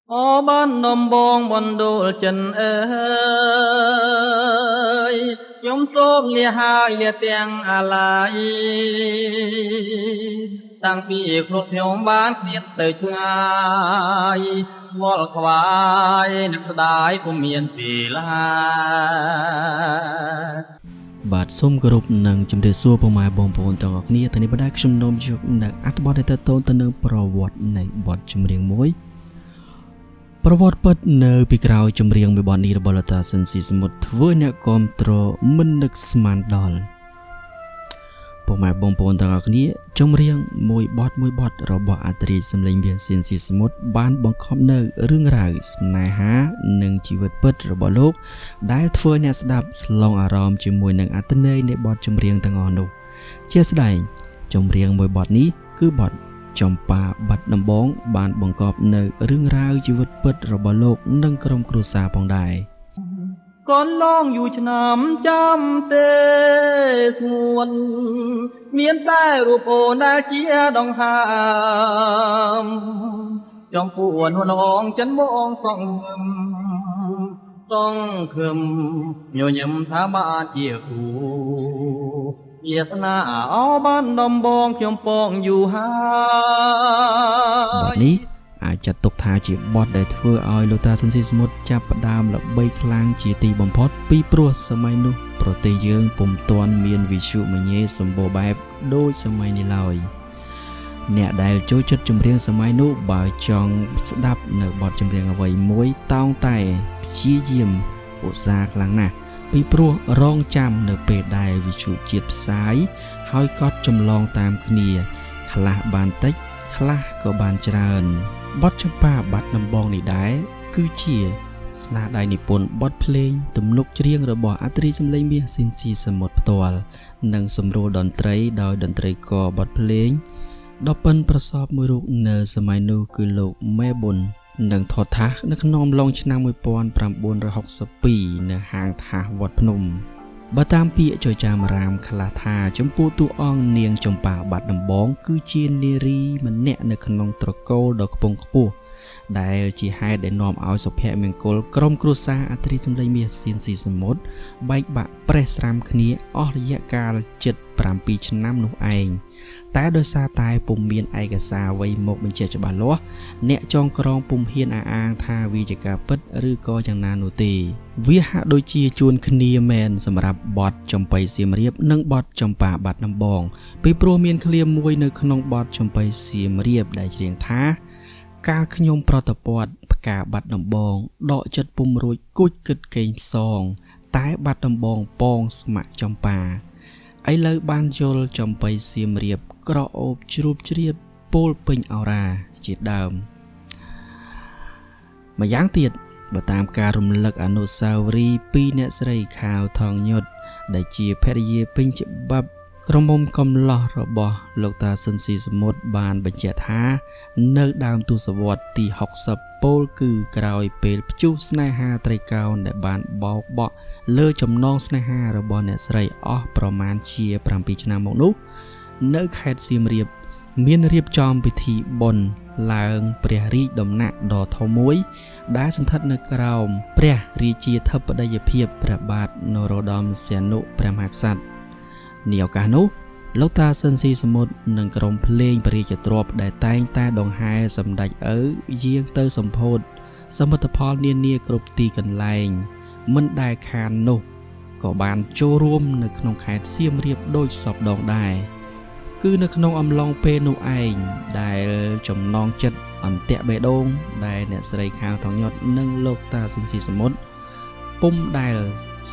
Ó ban nôm bong bon đô chân ơi nhóm tôm lia ha lia tiếng à lại tăng pi cột nhóm bán tiết tới chungวอลควายนึกได้ผู้เมียนปีลาបាទសូមគោរពនឹងជំរាបសួរពុកម៉ែបងប្អូនទាំងអស់គ្នាថ្ងៃនេះបណ្ដាខ្ញុំនាំយកនៅអត្ថបទដែលតទៅនឹងប្រវត្តិនៃបទចម្រៀងមួយប្រវត្តិពិតនៅពីក្រោយចម្រៀងមួយបទនេះរបស់លតាសិនស៊ីសមុទ្រធ្វើអ្នកគាំទ្រមិននឹកស្មានដល់ពុកម៉ែបងប្អូនទាំងអស់គ្នាចម្រៀងមួយបទរបស់អត្រិសម្លេងវាសិនស៊ីសមុទ្របានបង្កប់នៅរឿងរ៉ាវស្នេហានិងជីវិតពិតរបស់លោកដែលធ្វើអ្នកស្ដាប់ស្លងអារម្មណ៍ជាមួយនឹងអត្ថន័យនៃបទចម្រៀងទាំងអស់នោះជាស្ដែងចម្រៀងមួយបទនេះគឺបទចំប៉ាបាត់ដំបងបានបង្កប់នៅរឿងរ៉ាវជីវិតពិតរបស់លោកនិងក្រុមគ្រួសារផងដែរកូនឡងอยู่ឆ្នាំចាំទេស្ងួនមានតែរូបអូនដែលជាដង្ហើមចំពួនហួនអងចិនមកសងសងខឹមញញឹមថាបានជាគូវាសនាអោបានដំបងខ្ញុំពងយូហើយបទនេះអាចចាត់ទុកថាជាបទដែលធ្វើឲ្យលោកតាសិនស៊ីសមុទ្រចាប់ផ្ដើមល្បីខ្លាំងជាទីបំផុតពីព្រោះសម័យនោះប្រទេសយើងពុំទាន់មានវិទ្យុមញេសម្បូរបែបដូចសម័យនេះឡើយអ្នកដែលចូលចិត្តចម្រៀងសម័យនោះបើចង់ស្ដាប់នៅបទចម្រៀងអ្វីមួយតោងតែព្យាយាមឧស្សាហ៍ខ្លាំងណាស់ពីព្រោះរងចាំនៅពេលដែលវិទ្យុជាតិផ្សាយហើយកត់ចម្លងតាមគ្នាខ្លះបានតិចខ្លះក៏បានច្រើនបទចម្ប៉ាបាត់ដំបងនេះដែរគឺជាស្នាដៃនិពន្ធបទភ្លេងទំនុកច្រៀងរបស់អត្រិសម្លេងមាសស៊ីនស៊ីសមុទ្រផ្ទាល់និងសម្រួលតន្ត្រីដោយតន្ត្រីករបទភ្លេងដ៏ប៉ិនប្រសប់មួយរូបនៅសម័យនោះគឺលោកមេប៊ុននិងថតថាសនៅក្នុងអំឡុងឆ្នាំ1962នៅហាងថាសវត្តភ្នំបើតាមពាក្យចចាមរាមខ្លះថាចំពោះតួអង្គនាងចំប៉ាបាត់ដំបងគឺជានារីម្នាក់នៅក្នុងត្រកូលដ៏ខ្ពង់ខ្ពស់ដែលជាហេតុដែលនាំឲ្យសុភមង្គលក្រុមគ្រួសារអត្រិសម្លេងមាសសៀនស៊ីសមុទ្របែកបាក់ប្រេះស្រាំគ្នាអស់រយៈកាលជិត7ឆ្នាំនោះឯងតែដោយសារតែពុំមានឯកសារអ្វីមកបញ្ជាក់ច្បាស់លាស់អ្នកចងក្រងពុំហ៊ានអះអាងថាវាជាការពិតឬក៏យ៉ាងណានោះទេវាហាក់ដូចជាជួនគ្នាមែនសម្រាប់បទចំបៃសៀមរាបនិងបទចំប៉ាបាត់ដំបងពីព្រោះមានឃ្លាមួយនៅក្នុងបទចំបៃសៀមរាបដែលច្រៀងថាកាលខ្ញុំប្រតពតផ្កាបាត់ដំបងដកចិត្តពុំរួចគួចគិតកេងផ្សងតែបាត់ដំបងពងស្ម័គ្រចំប៉ាឥឡូវបានយល់ចំបៃសៀមរាបក្រអូបជ្រូបជ្រាបពោលពេញអរ៉ាជាដើមម្យ៉ាងទៀតបើតាមការរំលឹកអនុស្សាវរីយ៍ពីអ្នកស្រីខាវថងញុតដែលជាភរិយាពេញច្បាប់ក្រុមមុំកំឡោះរបស់លោកតាសិនស៊ីសមុទ្របានបញ្ជាក់ថានៅដើមទសវត្សរ៍ទី60ពោលគឺក្រោយពេលព្យុះស្នេហាត្រីកោណដែលបានបោកបក់លើចំណងស្នេហារបស់អ្នកស្រីអស់ប្រមាណជា7ឆ្នាំមកនោះនៅខេត្តសៀមរាបមានរៀបចំពិធីបុណ្យឡើងព្រះរាជដំណាក់ដ៏ធំមួយដែលសន្ធិដ្ឋនៅក្រោមព្រះរាជាធិបតីភាពព្រះបាទនរោត្តមសីហនុព្រះមហាក្សត្រនាឱកាសនោះលោកតាសិនស៊ីសមុទ្រនិងក្រុមភ្លេងព្រះរាជទ្រព្យដែលតែងតែដង្ហែសម្ដេចឪយាងទៅសម្ពោធសមិទ្ធផលនានាគ្រប់ទីកន្លែងមិនដែលខាននោះក៏បានចូលរួមនៅក្នុងខេត្តសៀមរាបដូចសពដងដែរគឺនៅក្នុងអំឡុងពេលនោះឯងដែលចំណងចិត្តអន្ទាក់បេះដូងដែលអ្នកស្រីខាវថងញុតនិងលោកតាសិនស៊ីសមុទ្រពុំដែល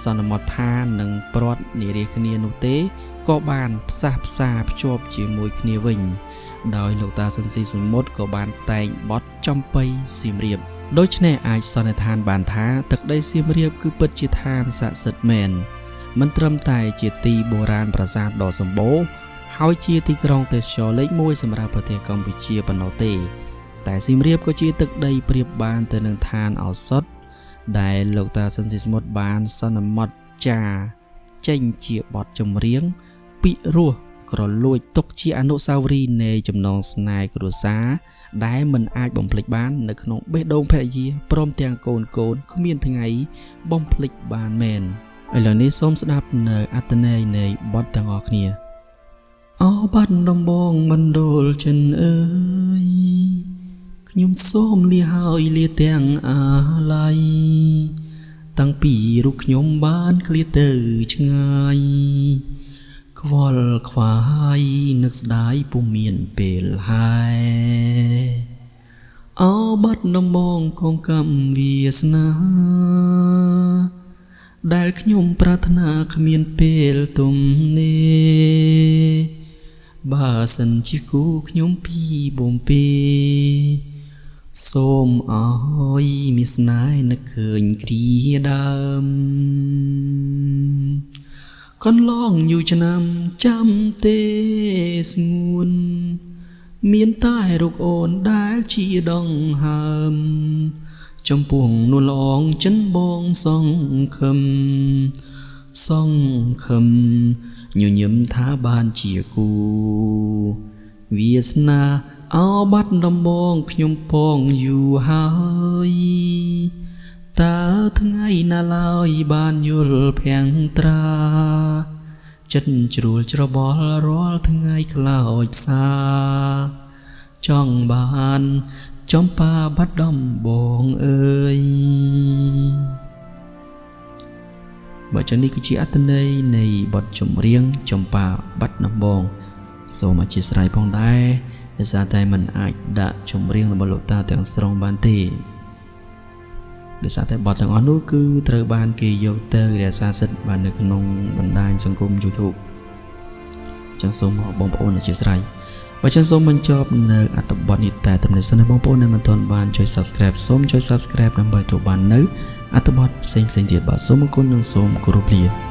សន្មតថានឹងព្រាត់និរាសគ្នានោះទេក៏បានផ្សះផ្សាភ្ជាប់ជាមួយគ្នាវិញដោយលោកតាសិនស៊ីសមុទ្រក៏បានតែងបទចំបៃសៀមរាបដូច្នេះអាចសន្និដ្ឋានបានថាទឹកដីសៀមរាបគឺពិតជាឋានស័ក្តិសិទ្ធិមែនមិនត្រឹមតែជាទីបុរាណប្រាសាទដ៏សម្បូរហើយជាទីក្រុងទេសចរលេខ1សម្រាប់ប្រទេសកម្ពុជាប៉ុណ្ណោះទេតែសៀមរាបក៏ជាទឹកដីប្រៀបបានទៅនឹងឋានឱសថដែលលោកតាសិនស៊ីសមុទ្របានសន្មតចាចេញជាបទចម្រៀងពីរោះ ក្រលួចទុកជាអនុស្សាវរីយ៍នៃចំណងស្នេហ៍គ្រួសារដែលមិនអាចបំភ្លេចបាននៅក្នុងបេះដូងភរិយាព្រមទាំងកូនគ្មានថ្ងៃបំភ្លេចបានមែនឥឡូវនេះសូមស្ដាប់នៅអត្ថន័យនៃបទទាំងអស់គ្នាអោបាត់ដំបងមណ្ឌលចិនអើយខ្ញុំសូមលាហើយលាទាំងអាឡ័យតាំងពីរូបខ្ញុំបានឃ្លាតទៅឆ្ងាយខ្វល់ខ្វាយនឹកស្ដាយពុំមានពេលហើយអោបាត់ដំបងកងកម្មវាសនាដែលខ្ញុំប្រាថ្នាគ្មានពេលទំនេរបើសិនជាគូខ្ញុំពីបំពេសូមអើយមានស្នេហ៍នឹកឃើញគ្រាដើមកន្លងយូរឆ្នាំចាំទេស្ងួនមានតែរូបអូនដែលជាដងហើមចំពោះនួនល្អងចិនបងសង្ឃឹមញញឹមថាបានជាគូវាសនាអោបាត់ដំបងខ្ញុំពងយូរហើយតើថ្ងៃណាឡើយបានយល់ភាំងត្រាចិត្តជ្រួលច្របល់រាល់ថ្ងៃខ្លោចផ្សាចង់បានចំប៉ាបាត់ដំបងអើយបើចឹងនេះគឺជាអត្ថន័យនៃបទចម្រៀងចំប៉ាបាត់ដំបងសូមអធិស្ឋានផងដែរដោយសារតែมันអាចដាក់ចម្រៀងរបស់លោកតាទាំងស្រុងបានទេដោយសារតែបទទាំងអស់នោះគឺត្រូវបានគេយកទៅរក្សាសិទ្ធិបាននៅក្នុងបណ្ដាញសង្គម YouTube ចឹងសូមបងប្អូនអធិស្ឋានបើចឹងសូមបញ្ចប់នៅអត្ថបទនេះតែត្រឹមនេះសិនបងប្អូនដែលមិនទាន់បានជួយ Subscribe សូមជួយ Subscribe ដើម្បីទទួលបាននៅអត្ថបទផ្សេងៗទៀតបាទសូមអរគុណនិងសូមគោរពលា